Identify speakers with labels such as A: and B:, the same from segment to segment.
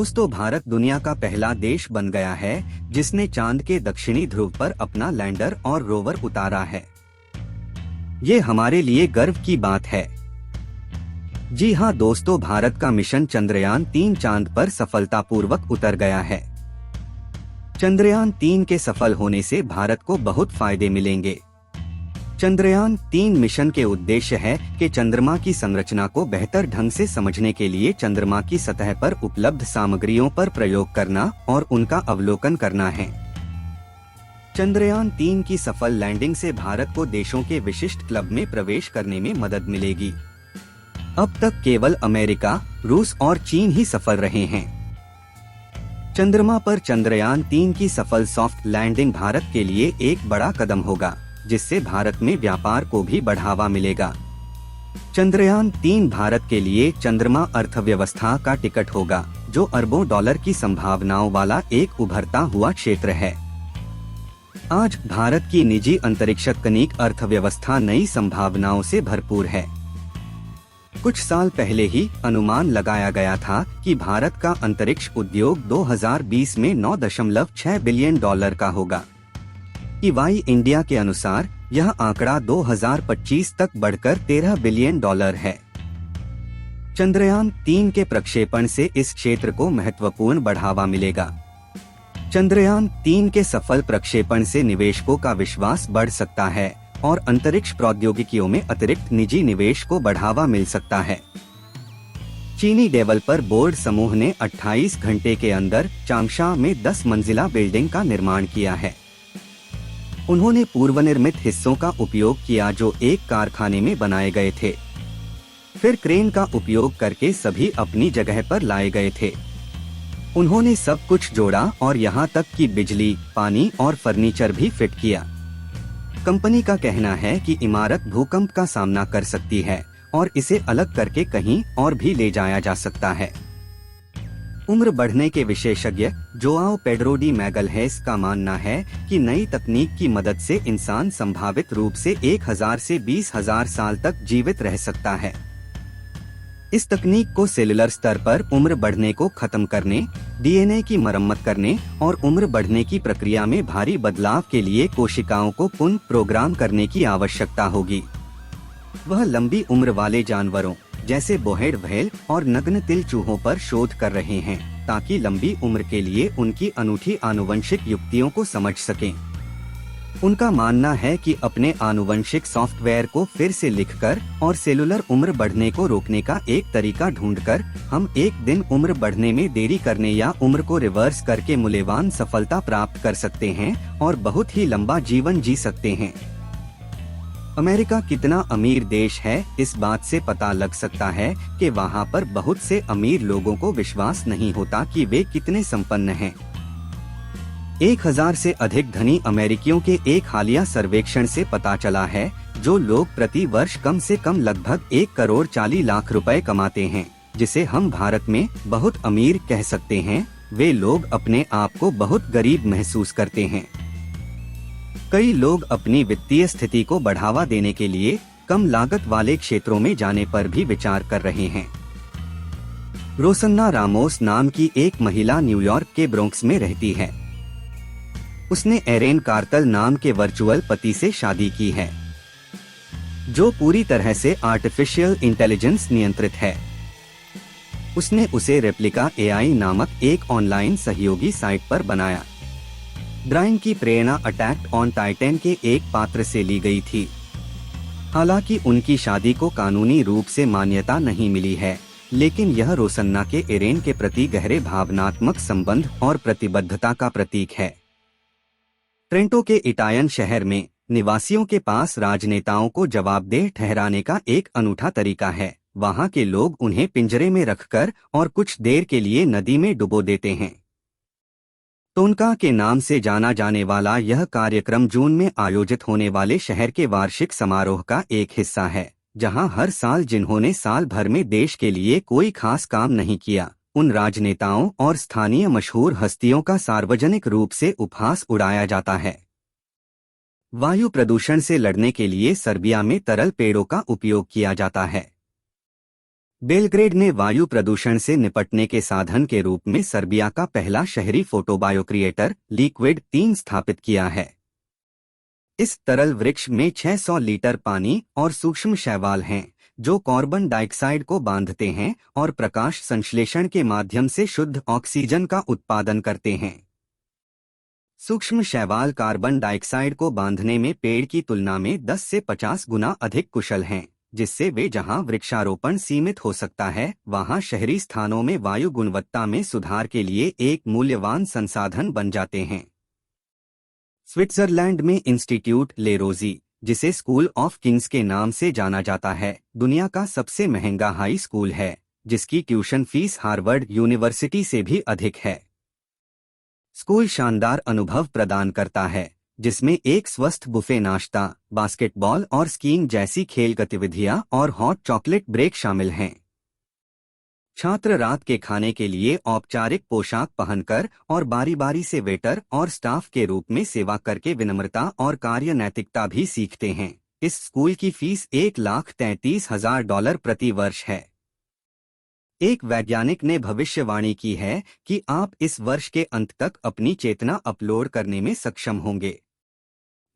A: दोस्तों, भारत दुनिया का पहला देश बन गया है जिसने चांद के दक्षिणी ध्रुव पर अपना लैंडर और रोवर उतारा है। ये हमारे लिए गर्व की बात है। जी हाँ दोस्तों, भारत का मिशन चंद्रयान-3 चांद पर सफलतापूर्वक उतर गया है। चंद्रयान-3 के सफल होने से भारत को बहुत फायदे मिलेंगे। चंद्रयान-3 मिशन के उद्देश्य है कि चंद्रमा की संरचना को बेहतर ढंग से समझने के लिए चंद्रमा की सतह पर उपलब्ध सामग्रियों पर प्रयोग करना और उनका अवलोकन करना है। चंद्रयान-3 की सफल लैंडिंग से भारत को देशों के विशिष्ट क्लब में प्रवेश करने में मदद मिलेगी। अब तक केवल अमेरिका, रूस और चीन ही सफल रहे हैं। चंद्रमा पर चंद्रयान-3 की सफल सॉफ्ट लैंडिंग भारत के लिए एक बड़ा कदम होगा, जिससे भारत में व्यापार को भी बढ़ावा मिलेगा। चंद्रयान-3 भारत के लिए चंद्रमा अर्थव्यवस्था का टिकट होगा, जो अरबों डॉलर की संभावनाओं वाला एक उभरता हुआ क्षेत्र है। आज भारत की निजी अंतरिक्ष तकनीक अर्थव्यवस्था नई संभावनाओं से भरपूर है। कुछ साल पहले ही अनुमान लगाया गया था कि भारत का अंतरिक्ष उद्योग 2020 में $9.6 बिलियन का होगा। EY इंडिया के अनुसार यह आंकड़ा 2025 तक बढ़कर $13 बिलियन है। चंद्रयान-3 के प्रक्षेपण से इस क्षेत्र को महत्वपूर्ण बढ़ावा मिलेगा। चंद्रयान-3 के सफल प्रक्षेपण से निवेशकों का विश्वास बढ़ सकता है और अंतरिक्ष प्रौद्योगिकियों में अतिरिक्त निजी निवेश को बढ़ावा मिल सकता है। चीनी डेवलपर बोर्ड समूह ने 28 घंटे के अंदर चांगशा में 10 मंजिला बिल्डिंग का निर्माण किया है। उन्होंने पूर्वनिर्मित हिस्सों का उपयोग किया जो एक कारखाने में बनाए गए थे। फिर क्रेन का उपयोग करके सभी अपनी जगह पर लाए गए थे। उन्होंने सब कुछ जोड़ा और यहाँ तक कि बिजली, पानी और फर्नीचर भी फिट किया। कंपनी का कहना है कि इमारत भूकंप का सामना कर सकती है और इसे अलग करके कहीं और भी ले जाया जा सकता है। उम्र बढ़ने के विशेषज्ञ जोआओ पेड्रो डी मैगलहेस का मानना है कि नई तकनीक की मदद से इंसान संभावित रूप से 1000 से 20,000 साल तक जीवित रह सकता है। इस तकनीक को सेलुलर स्तर पर उम्र बढ़ने को खत्म करने, DNA की मरम्मत करने और उम्र बढ़ने की प्रक्रिया में भारी बदलाव के लिए कोशिकाओं को पुनः प्रोग्राम करने की आवश्यकता होगी। वह लंबी उम्र वाले जानवरों जैसे बोहेड व्हेल और नग्न तिल चूहों पर शोध कर रहे हैं, ताकि लंबी उम्र के लिए उनकी अनूठी आनुवंशिक युक्तियों को समझ सकें। उनका मानना है कि अपने आनुवंशिक सॉफ्टवेयर को फिर से लिखकर और सेलुलर उम्र बढ़ने को रोकने का एक तरीका ढूंढकर हम एक दिन उम्र बढ़ने में देरी करने या उम्र को रिवर्स करके मूल्यवान सफलता प्राप्त कर सकते हैं और बहुत ही लंबा जीवन जी सकते हैं। अमेरिका कितना अमीर देश है, इस बात से पता लग सकता है कि वहाँ पर बहुत से अमीर लोगों को विश्वास नहीं होता कि वे कितने संपन्न हैं। 1000 से अधिक धनी अमेरिकियों के एक हालिया सर्वेक्षण से पता चला है, जो लोग प्रति वर्ष कम से कम लगभग 1,40,00,000 रुपए कमाते हैं, जिसे हम भारत में बहुत अमीर कह सकते हैं, वे लोग अपने आप को बहुत गरीब महसूस करते हैं। कई लोग अपनी वित्तीय स्थिति को बढ़ावा देने के लिए कम लागत वाले क्षेत्रों में जाने पर भी विचार कर रहे हैं। रोसन्ना रामोस नाम की एक महिला न्यूयॉर्क के ब्रोंक्स में रहती है। उसने एरेन कार्तल नाम के वर्चुअल पति से शादी की है, जो पूरी तरह से आर्टिफिशियल इंटेलिजेंस नियंत्रित है। उसने उसे रेप्लिका AI नामक एक ऑनलाइन सहयोगी साइट पर बनाया। ड्राइंग की प्रेरणा अटैक ऑन टाइटन के एक पात्र से ली गई थी। हालांकि उनकी शादी को कानूनी रूप से मान्यता नहीं मिली है, लेकिन यह रोसन्ना के एरेन के प्रति गहरे भावनात्मक संबंध और प्रतिबद्धता का प्रतीक है। ट्रेंटो के इटायन शहर में निवासियों के पास राजनेताओं को जवाबदेह ठहराने का एक अनूठा तरीका है। वहां के लोग उन्हें पिंजरे में रखकर और कुछ देर के लिए नदी में डुबो देते हैं। टोनका के नाम से जाना जाने वाला यह कार्यक्रम जून में आयोजित होने वाले शहर के वार्षिक समारोह का एक हिस्सा है, जहां हर साल जिन्होंने साल भर में देश के लिए कोई खास काम नहीं किया, उन राजनेताओं और स्थानीय मशहूर हस्तियों का सार्वजनिक रूप से उपहास उड़ाया जाता है। वायु प्रदूषण से लड़ने के लिए सर्बिया में तरल पेड़ों का उपयोग किया जाता है। बेलग्रेड ने वायु प्रदूषण से निपटने के साधन के रूप में सर्बिया का पहला शहरी फोटोबायोक्रिएटर लिक्विड 3 स्थापित किया है। इस तरल वृक्ष में 600 लीटर पानी और सूक्ष्म शैवाल हैं, जो कार्बन डाइऑक्साइड को बांधते हैं और प्रकाश संश्लेषण के माध्यम से शुद्ध ऑक्सीजन का उत्पादन करते हैं। सूक्ष्म शैवाल कार्बन डाइऑक्साइड को बांधने में पेड़ की तुलना में 10 से 50 गुना अधिक कुशल हैं, जिससे वे जहां वृक्षारोपण सीमित हो सकता है, वहां शहरी स्थानों में वायु गुणवत्ता में सुधार के लिए एक मूल्यवान संसाधन बन जाते हैं। स्विट्जरलैंड में इंस्टीट्यूट लेरोजी, जिसे स्कूल ऑफ किंग्स के नाम से जाना जाता है, दुनिया का सबसे महंगा हाई स्कूल है, जिसकी ट्यूशन फीस हार्वर्ड यूनिवर्सिटी से भी अधिक है। स्कूल शानदार अनुभव प्रदान करता है, जिसमें एक स्वस्थ बुफे नाश्ता, बास्केटबॉल और स्कीइंग जैसी खेल गतिविधियां और हॉट चॉकलेट ब्रेक शामिल हैं। छात्र रात के खाने के लिए औपचारिक पोशाक पहनकर और बारी बारी से वेटर और स्टाफ के रूप में सेवा करके विनम्रता और कार्य नैतिकता भी सीखते हैं। इस स्कूल की फीस $1,33,000 प्रति वर्ष है। एक वैज्ञानिक ने भविष्यवाणी की है कि आप इस वर्ष के अंत तक अपनी चेतना अपलोड करने में सक्षम होंगे।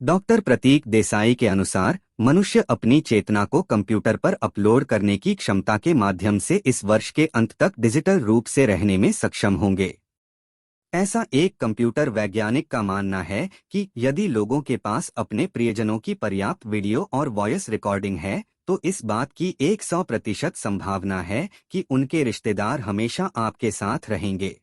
A: डॉक्टर प्रतीक देसाई के अनुसार मनुष्य अपनी चेतना को कंप्यूटर पर अपलोड करने की क्षमता के माध्यम से इस वर्ष के अंत तक डिजिटल रूप से रहने में सक्षम होंगे। ऐसा एक कंप्यूटर वैज्ञानिक का मानना है कि यदि लोगों के पास अपने प्रियजनों की पर्याप्त वीडियो और वॉइस रिकॉर्डिंग है, तो इस बात की 100% संभावना है कि उनके रिश्तेदार हमेशा आपके साथ रहेंगे।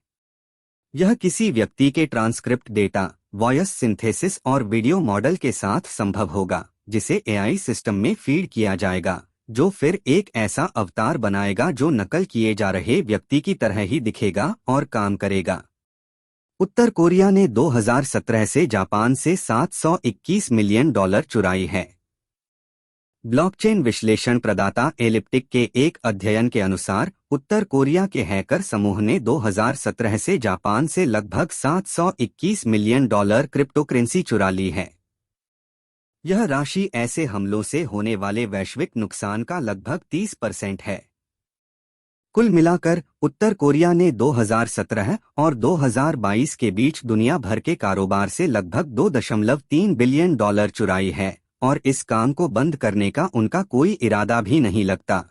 A: यह किसी व्यक्ति के ट्रांसक्रिप्ट डेटा, वॉइस सिंथेसिस और वीडियो मॉडल के साथ संभव होगा, जिसे एआई सिस्टम में फीड किया जाएगा, जो फिर एक ऐसा अवतार बनाएगा जो नकल किए जा रहे व्यक्ति की तरह ही दिखेगा और काम करेगा। उत्तर कोरिया ने 2017 से जापान से $721 मिलियन चुराई है। ब्लॉकचेन विश्लेषण प्रदाता एलिप्टिक के एक अध्ययन के अनुसार उत्तर कोरिया के हैकर समूह ने 2017 से जापान से लगभग $721 मिलियन क्रिप्टोकरेंसी चुरा ली है। यह राशि ऐसे हमलों से होने वाले वैश्विक नुकसान का लगभग 30% है। कुल मिलाकर उत्तर कोरिया ने 2017 और 2022 के बीच दुनिया भर के कारोबार से लगभग $2.3 बिलियन चुराई है, और इस काम को बंद करने का उनका कोई इरादा भी नहीं लगता।